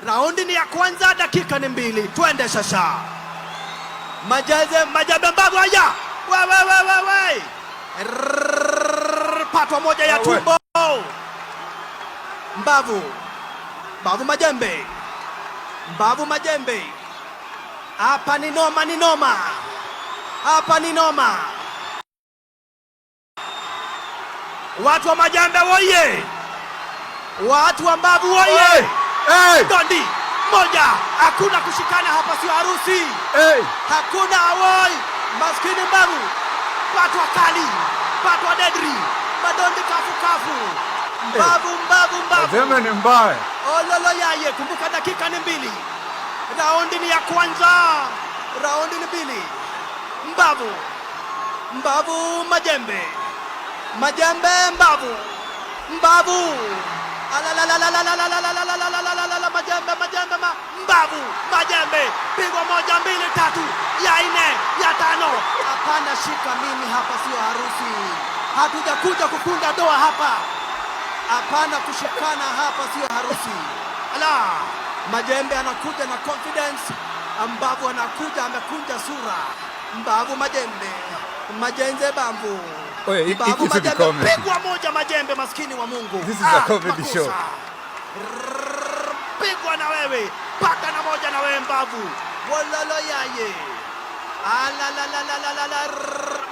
Raundi ni ya kwanza, dakika ni 2. Twende sasa. Majembe Mbavu haya. We. Patwa moja ya tumbo. Mbavu Majembe. Mbavu Majembe. Hapa ni noma. Hapa ni noma. Watu wa Majembe woye. Watu wa Mbavu woye. Dondi moja. Hakuna kushikana hapa, sio harusi. Hakuna awoi. Maskini Mbavu. Patwa kali. Patwa dedri. Madondi kafu. Mbavu. Zeme ni mbaya. Ololo yaye. Kumbuka dakika ni 2. Raundi ni ya kwanza. Raundi ni 2. Mbavu Majembe. Mbavu. Majembe. Pigwa 1, 2, 3. Ya 4, ya 5. Hapana, shika mimi hapa, sio harusi. Hatujakuja kukunda doa hapa. Hapana kushikana hapa, sio harusi. Majembe anakuja na confidence. Mbavu anakuja amekunja sura. Mbavu Majembe. Mbavu Majembe. Pigwa 1 Majembe, maskini wa Mungu. This is a comedy show. Pigwa na wewe. Paka na 1 na wewe Mbavu. Wololo yaye.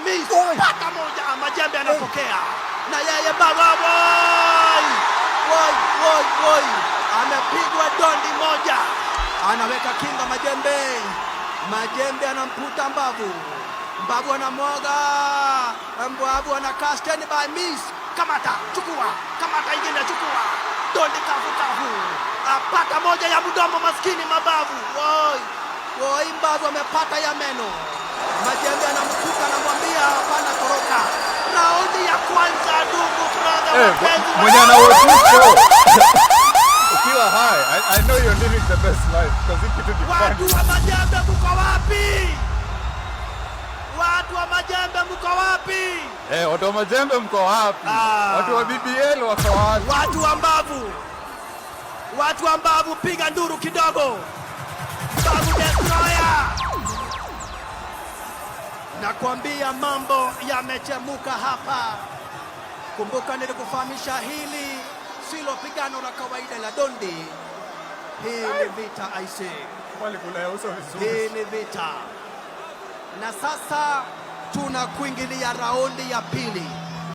Miss. Paka 1. Majembe anapokea. Na yeye Mbavu. Woi. Amepigwa dondi 1. Anaweka kinga Majembe anamputa Mbavu anamwaga. Mbavu anakaa stand by. Miss. Kamata, chukua. Kamata ingine, chukua. Dondi kafu. Apata 1 ya mdomo, maskini Mbavu. Woi, Mbavu amepata ya meno. Majembe anamkuta, anamwambia hapana, toroka. Raundi ya kwanza, ndugu brother. Mwenye anaotuko. Ukiwa high, I know you're living the best life because if you do watu wa Majembe mko wapi? Watu wa Majembe mko wapi? Watu wa Majembe mko wapi? Watu wa BBL wako wapi? Watu wa Mbavu piga nduru kidogo. Mbavu destroyer. Nakwambia mambo yamechemuka hapa. Kumbuka nilikufahamisha hili silo pigano la kawaida la dondi. Hii ni vita aise. Hii ni vita. Na sasa tunakuingilia raundi ya 2.